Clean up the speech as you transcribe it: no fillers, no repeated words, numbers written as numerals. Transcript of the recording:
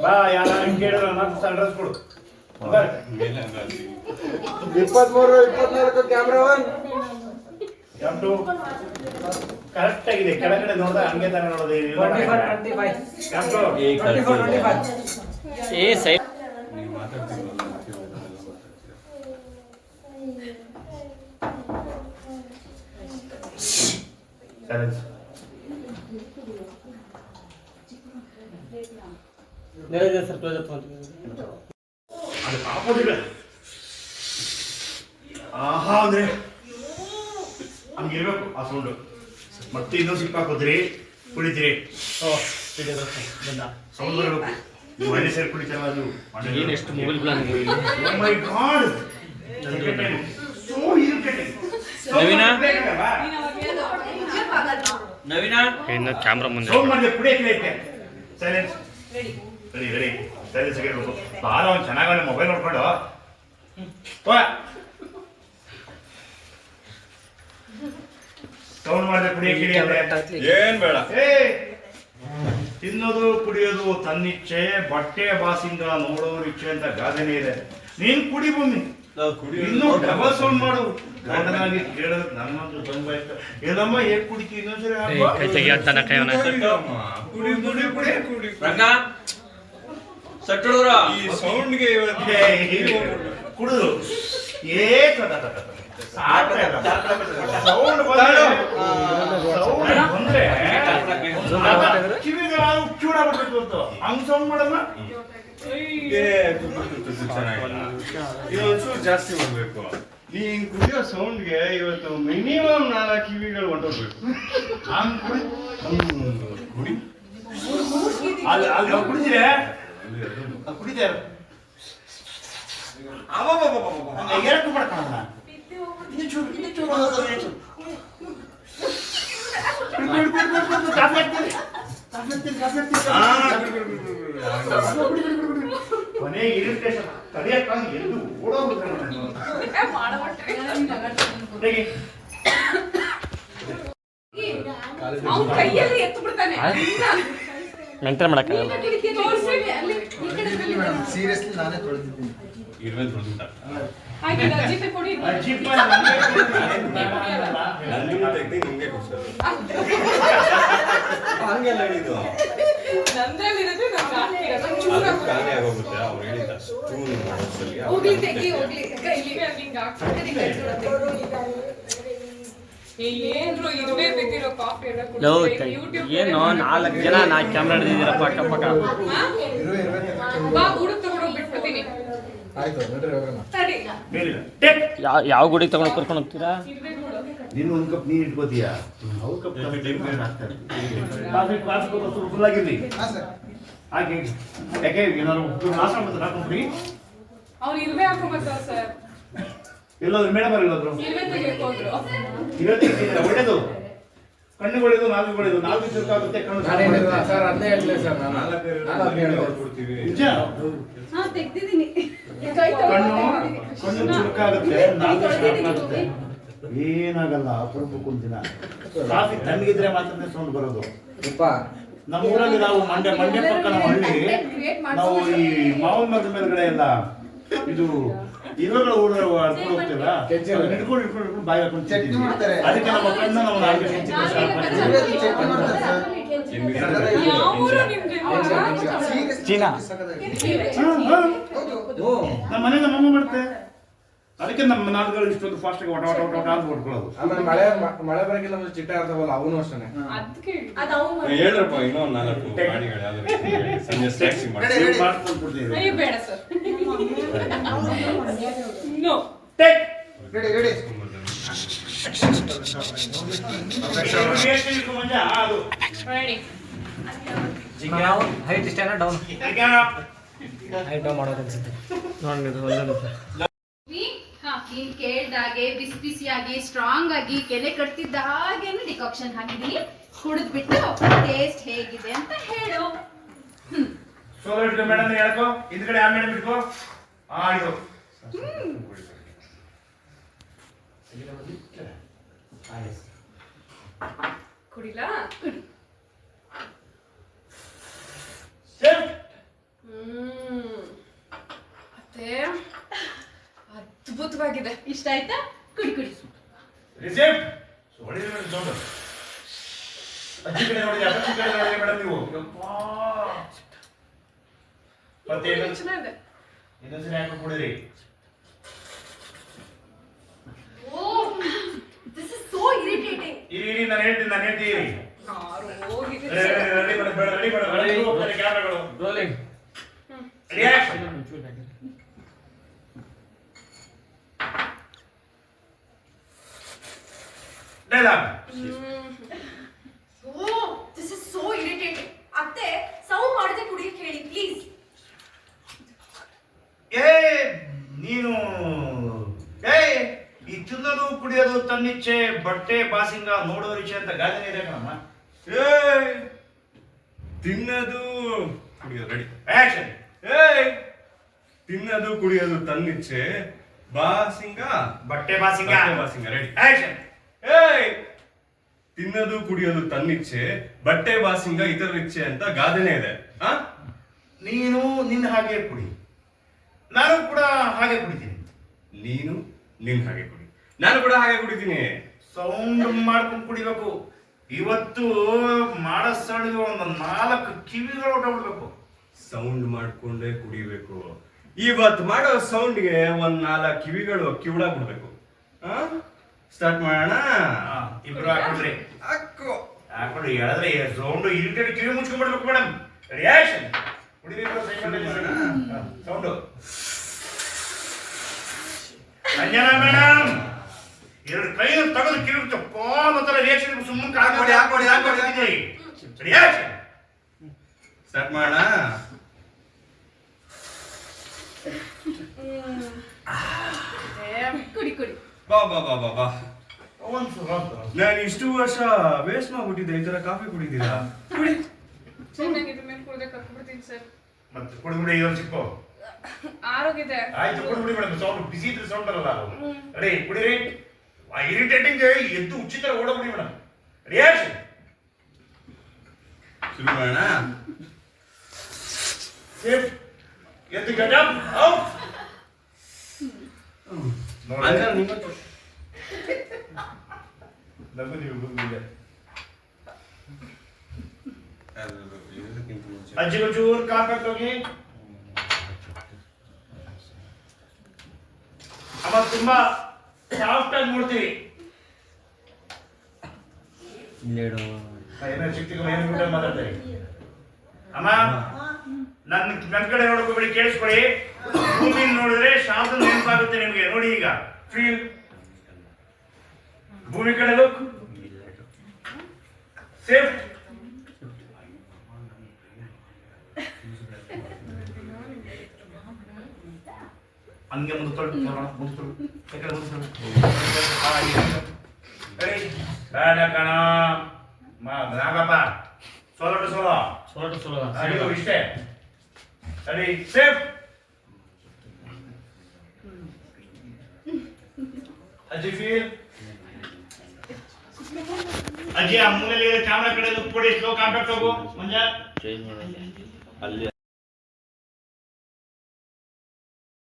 ಬಾ ಯಾರ ಕೇಳಿದ್ರು ಮತ್ತೆ ಅಡ್ರೆಸ್ ಕೊಡು 23 24 ಕ್ಯಾಮ್ರಾ ಒನ್ ಟು ಕರೆಕ್ಟ್ ಆಗಿದೆ ಕೆಳಗಡೆ ನೋಡಿದ್ರೆ ಹಂಗೆ ತರ ನೋಡೋದು ಏ ಸೈಡ್ ಸರ್ ಆಹಾ ಅಂದ್ರೆ ಹಂಗಿರ್ಬೇಕು ಆ ಸೌಂಡು ಮತ್ತೆ ಇನ್ನೊಂದು ಸಿಪ್ಪ ಹಾಕೋದ್ರಿ ಕುಡಿತೀರಿ ಸೌಂಡ್ ಬರಬೇಕು ಮನೆ ಸೇರಿ ಕುಡಿತಲ್ಲ ಅದು ಏನೆಷ್ಟು ಮೊಬೈಲ್ ಪ್ಲಾನ್ ಮೈ ಗಾಡ್ ಸೋ ಇರಿಟೇಟಿಂಗ್ ನವೀನ ಇನ್ನು ಕ್ಯಾಮ್ರಾ ಮುಂದೆ ಸೌಂಡ್ ಮಾಡಿದ್ರೆ ಕುಡಿಯಕ್ಕೆ ಐತೆ ಸೈಲೆನ್ಸ್ ರೆಡಿ ರೆಡಿ ಸೈಲೆನ್ಸ್ ಆಗಿರ್ಬೇಕು ಬಾರ ಅವ್ನು ಚೆನ್ನಾಗಿ ಮೊಬೈಲ್ ನೋಡ್ಕೊಂಡು ಸೌಂಡ್ ಮಾಡಿದ್ರೆ ಕುಡಿಯಕ್ಕೆ ಏನ್ ಬೇಡ ತಿನ್ನೋದು ಕುಡಿಯೋದು ತನ್ನಿಚ್ಛೆ ಬಟ್ಟೆ ಬಾಸಿಂಗ ನೋಡೋರು ಇಚ್ಛೆ ಅಂತ ಗಾದೆನೇ ಇದೆ ನೀನ್ ಕುಡಿ ಬನ್ನಿ ಇನ್ನೂ ಡಬಲ್ ಸೌಂಡ್ ಮಾಡು ಗಂಡನಾಗಿ ಕೇಳೋದು ನನ್ನಂತೂ ತುಂಬಾ ಇಷ್ಟ ಏನಮ್ಮ ಹೇಗ್ ಕುಡಿತಿ ಇನ್ನೊಂದ್ಸರಿ ಕುಡಿದು ಬಂದ್ರೆ ಕಿವಿಗಳು ಚೂಡಾಗ್ಬಿಡ್ಬೇಕು ಅಂತ ಹಂಗ್ ಸೌಂಡ್ ಮಾಡಮ್ಮ ಇದೊಂಚೂರು ಜಾಸ್ತಿ ಮಾಡ್ಬೇಕು ನೀನ್ ಕುಡಿಯೋ ಸೌಂಡ್ಗೆ ಇವತ್ತು ಮಿನಿಮಮ್ 4 ಕಿವಿಗಳು ಹೊಂಟೋಗ್ಬೇಕು ಕುಡಿ ಅಲ್ಲಿ ಕುಡಿತೀರ ಕುಡಿತಾರ ಏನಕ್ಕೂ ಮಾಡ್ಕೊಳ್ಳೋಣ ಕೊನೆ ಇರಿಟೇಷನ್ ತಡೆಯಕ್ಕಾಗಿ ಎದ್ದು ಓಡೋಗ್ಬಿಡ್ತಾರೆ ಮೆಂಟೇನ್ ಮಾಡಕ್ಕಾಗಲ್ಲ ಸೀರಿಯಸ್ಲಿ ನಾನೇ ತೊಳೆದಿದ್ದೀನಿ ಹಂಗೆಲ್ಲ ಹೇಳಿದ್ದು ಖಾಲಿ ಆಗೋಗುತ್ತೆ ಅವ್ರು ಹೇಳಿದ ಏನು 4 ಜನ ನಾ ಕ್ಯಾಮ್ರಾ ಹಿಡಿದಿದ್ದೀರಪ್ಪ ಅಕ್ಕಪಕ್ಕ ಯಾವ ಗುಡಿಗೆ ತಗೊಂಡು ಕರ್ಕೊಂಡು ಹೋಗ್ತೀರಾ ನೀನು ಒಂದು ಕಪ್ ನೀರು ಇಟ್ಕೋತೀಯಾ ಅವ್ರ ಕಪ್ ಫುಲ್ ಆಗಿರ್ಲಿ ಹಾಗೆ ಯಾಕೆ ಏನಾದ್ರು ನಾಶ ಮಾಡ್ತಾರೆ ಹಾಕೊಂಡ್ಬಿಡಿ ಅವ್ರು ಇರುವೆ ಹಾಕೊಂಡ್ಬರ್ತಾರ ಸರ್ ಎಲ್ಲಾದ್ರು ಮೇಡಮ್ ಅವ್ರು ಎಲ್ಲಾದ್ರು ಒಳ್ಳೇದು ಕಣ್ಣು ಒಳ್ಳೇದು ನಾಲ್ಕು ಒಳ್ಳೇದು ನಾಲ್ಕು ಚುರುಕಾಗುತ್ತೆ ಕಣ್ಣು ಸರ್ ಅದನ್ನೇ ಹೇಳಲಿ ಸರ್ ನಿಜ ಕಣ್ಣು ಚುರುಕಾಗುತ್ತೆ ನಾಲ್ಕು ಆಗುತ್ತೆ ಏನಾಗಲ್ಲ ಅಪರೂಪಕ್ಕೆ ಒಂದಿನ ಕಾಫಿ ತಣ್ಣಗಿದ್ರೆ ಮಾತ್ರ ಸೌಂಡ್ ಬರೋದು ನಮ್ಮ ಊರಲ್ಲಿ ನಾವು ಮಂಡ್ಯ ಪಕ್ಕ ನಮ್ಮ ಹಳ್ಳಿ ನಾವು ಈ ಮಾವಿನ ಮರದ ಮೇಲ್ಗಡೆ ಎಲ್ಲ ಇದು ಇರುವೆಗಳ ಹಡ್ಕೊಂಡು ಹೋಗ್ತಿಲ್ಲ ಹಿಡ್ಕೊಂಡು ಬಾಯಿ ಹಾಕೊಂಡು ಚಟ್ನಿ ಮಾಡ್ತಾರೆ ಅದಕ್ಕೆ ನಮ್ಮ ಕಣ್ಣು ನಾವು 4 ಚೀನಾ ನಮ್ಮ ಮನೆ ನಮ್ಮಮ್ಮ ಮಾಡುತ್ತೆ ಅದಕ್ಕೆ ನಮ್ಮ ನಾಲ್ಕುಗಳು ಇಷ್ಟೊಂದು ಫಾಸ್ಟ್ ಆಗಿ ಒಟ ಅಂತ ಹೊಡ್ಕೊಳ್ಳೋದು ಆಮೇಲೆ ಮಳೆ ಬರಕ್ಕಿಲ್ಲ ಮುಂಚೆ ಚಿಟ್ಟ ಇರ್ತಾವಲ್ಲ ಅವನು ಅಷ್ಟೇ ಹೇಳ್ರಪ್ಪ ಇನ್ನೊಂದು 4 ಗಾಡಿಗಳು ಯಾವ್ದು ಸಂಜೆ ಟ್ಯಾಕ್ಸಿ ಮಾಡ್ಕೊಳ್ಬಿಡ್ತೀವಿ ಬೇಡ ಸರ್ ನೋ ರೆಡಿ ಹೈಟ್ ಇಷ್ಟೇನಾ ಡೌನ್ ಹೈಟ್ ಡೌನ್ ಮಾಡೋದು ಅನ್ಸುತ್ತೆ ನೀನ್ ಕೇಳ್ದಾಗೆ ಬಿಸಿ ಬಿಸಿಯಾಗಿ ಸ್ಟ್ರಾಂಗ್ ಆಗಿ ಕೆನೆ ಕಟ್ತಿದ್ದ ಹಾಗೇನು ಡಿಕಾಕ್ಷನ್ ಹಾಕಿದೀನಿ ಕುಡಿದ್ಬಿಟ್ಟು ಟೇಸ್ಟ್ ಹೇಗಿದೆ ಅಂತ ಹೇಳು ಸೋಲೋ ಇಟ್ಕೋ ಮೇಡಮ್ ಹೇಳ್ಕೋ ಹಿಂದ್ಗಡೆ ಆ ಮೇಡಮ್ ಇಟ್ಕೋ ಇದು ಕುಡಿಲಾ ಸೆಟ್ ಅದ್ಭುತವಾಗಿದೆ. ಇಷ್ಟ ಆಯ್ತಾ? ಕುಡಿ ಕುಡಿ. ರಿಸಿಪ್ಟ್ ಹೊಡಿರಿ ಮೇಡಮ್ ಸೌಂಡ್. ಅಜ್ಜಿ ಕಡೆ ನೋಡಿ, ಅಜ್ಜಿ ಕಡೆ ನೋಡಿ ಮೇಡಮ್ ನೀವು. ಮತ್ತೆ ಚೆನ್ನಾಗಿದೆ. ಇನ್ನೊಂದ್ಸರಿ ಹಾಕಿ ಕುಡಿರಿ. This is so irritating. ಇರಿ ನಾನು ಹೇಳ್ತೀನಿ ಇರಿ. ಹೋಗಿದೆ. ರೆಡಿ ಮಾಡು ಹೋಗ್ತಾರೆ ಕ್ಯಾಮ್ರಾಗಳು. Rolling reaction. Dialogue. This is so irritating. ಅತ್ತೆ ಸೌಂಡ್ ಮಾಡದೆ ಕುಡಿಯಕ್ಕೆ ಹೇಳಿ ಪ್ಲೀಸ್. ನೀನು ಈ ತಿನ್ನೋದು ಕುಡಿಯೋದು ತನ್ನಿಚ್ಛೆ, ಬಟ್ಟೆ ಬಾಸಿಂಗ ನೋಡೋರು ಇಚ್ಛೆ ಅಂತ ಗಾದೆನೇ ಇದೆ ಕಣಮ್ಮ. ತಿನ್ನದು ಕುಡಿಯೋದು ರೆಡಿ. ಆಕ್ಷನ್. ತಿನ್ನದು ಕುಡಿಯೋದು ತನ್ನಿಚ್ಛೆ, ಬಾಸಿಂಗ ಬಟ್ಟೆ ಬಾಸಿಂಗ. ಬಾಸಿಂಗ ರೆಡಿ. ಆಕ್ಷನ್. ತಿನ್ನದು ಕುಡಿಯೋದು ತನ್ನಿಚ್ಛೆ, ಬಟ್ಟೆ ಬಾಸಿಂಗ ಇತರ ಇಚ್ಛೆ ಅಂತ ಗಾದೆನೇ ಇದೆ. ನೀನು ನಿನ್ನ ಹಾಗೆ ಕುಡಿ, ನಾನು ಕೂಡ ಹಾಗೆ ಕುಡಿತೀನಿ. ನೀನು ನಿನ್ ಹಾಗೆ ಕುಡಿ, ನಾನು ಕೂಡ ಹಾಗೆ ಕುಡಿತೀನಿ. ಸೌಂಡ್ ಮಾಡ್ಕೊಂಡು ಕುಡಿಬೇಕು. ಇವತ್ತು ಮಾಡೋ ಸೌಂಡ್ಗೆ ಒಂದು 4 ಕಿವಿಗಳು ಹೊಟ್ಟಬಿಡ್ಬೇಕು. ಸೌಂಡ್ ಮಾಡ್ಕೊಂಡೇ ಕುಡಿಬೇಕು. ಇವತ್ತು ಮಾಡೋ ಸೌಂಡ್ಗೆ ಒಂದ್ 4 ಕಿವಿಗಳು ಕಿವಿಡಾಗ್ಬಿಡ್ಬೇಕು. ಸ್ಟಾರ್ಟ್ ಮಾಡೋಣ. ಇಬ್ರು ಹಾಕೊಂಡ್ರಿ ಹಾಕೋ. ಹಾಕೊಂಡು ಹೇಳಿದ್ರೆ ಸೌಂಡ್ ಇರಿಟೇಟ್, ಕಿವಿ ಮುಚ್ಕೊಂಡ್ಬಿಡ್ಬೇಕು ಮೇಡಮ್. ರಿಯಾಕ್ಷನ್. ಕುಡಿಬೇಕು ಸೌಂಡು. ಅಂಜನಾ ಮೇಡಮ್ 2 ಕೈ ತೆಗೆದು ಕಿವಿ ತರ ರಿಯಾಕ್ಷನ್ ಸುಮ್ಮನೆ ಹಾಕೊಳ್ಳಿ. ರಿಯಾಕ್ಷನ್. ಸ್ಟಾರ್ಟ್ ಮಾಡೋಣ. ಕುಡಿ ಕುಡಿ. ಬಾ ಬಾ ಬಾ ಬಾ ಬಾ. ಒಂದು ನಾನು ಇಷ್ಟು ವರ್ಷ ವೇಸ್ಟ್ ಮಾಡ್ಬಿಟ್ಟಿದ್ದೆ ಈ ತರ ಕಾಫಿ ಕುಡಿದೀರಾ? ಕುಡಿ. ಚೆನ್ನಾಗಿದೆ. ಮೇಲೆ ಕುಡ್ದೆ ಕರ್ಕೊಂಡ್ಬಿಡ್ತೀನಿ ಸರ್. ಮತ್ತೆ ಕುಡಿಬಿಡಿ. ಇದೊಂದು ಚಿಕ್ಕ ಆರೋಗಿದೆ. ಆಯ್ತು ಕುಡಿಬಿಡಿ ಮೇಡಮ್. ಸೌಂಡ್ ಬಿಸಿ ಇದ್ರೆ ಸೌಂಡ್ ಬರಲ್ಲ. ರೆಡಿ ಕುಡಿರಿ. ಇರಿಟೇಟಿಂಗ್ ಎದ್ದು ಉಚಿತ ಓಡಬಿಡಿ ಮೇಡಮ್. ರಿಯಾಕ್ಷನ್. ಶುರು ಮಾಡೋಣ. ಸೇಫ್. ಎದ್ದು ಗೆಟ್ ಅಪ್. ಔಟ್. ಅಂಜನಾ ನಿಮ್ಮತ್ತು ನಗು ನೀವು ಬಂದಿದೆ. ಅಜ್ಜಿ ಒಂಚೂರು ಕಾಂಪ್ಯಾಕ್ಟ್ ಹೋಗಿ. ಅಮ್ಮ ತುಂಬಾ ಸಾಫ್ಟ್ ಆಗಿ ನೋಡ್ತೀವಿ. ಏನೋ ಚಿಕ್ಕ ಏನು ಮಾತಾಡ್ತಾರೆ. ಅಮ್ಮ ನನ್ನ ಕಡೆ ನೋಡ್ಕೋಬೇಡಿ, ಕೇಳಿಸ್ಕೊಳ್ಳಿ. ಭೂಮಿ ನೋಡಿದ್ರೆ ಶಾಂತ ನೆನಪಾಗುತ್ತೆ ನಿಮ್ಗೆ. ನೋಡಿ ಈಗ ಫೀಲ್. ಭೂಮಿ ಕಡೆ ಲುಕ್. ಸೇಫ್. ಹಂಗೆ ಮುಂದೆ ತೊಳ್ದು ಬೇಡ ಕಣ ನಾಗಪ್ಪ. ಸೋಲೋ ಇಷ್ಟೇ. ಸರಿ ಸೇಫ್. ಅಜ್ಜಿ ಫೀಲ್. ಅಜ್ಜಿ ಆ ಮೂಲೆಯಲ್ಲಿ ಕ್ಯಾಮ್ರಾ ಕಡೆ ಲುಕ್ ಕೊಡಿ. ಸ್ಲೋ ಕಾಂಟ್ಯಾಕ್ಟ್ ಹೋಗು ಮಂಜ.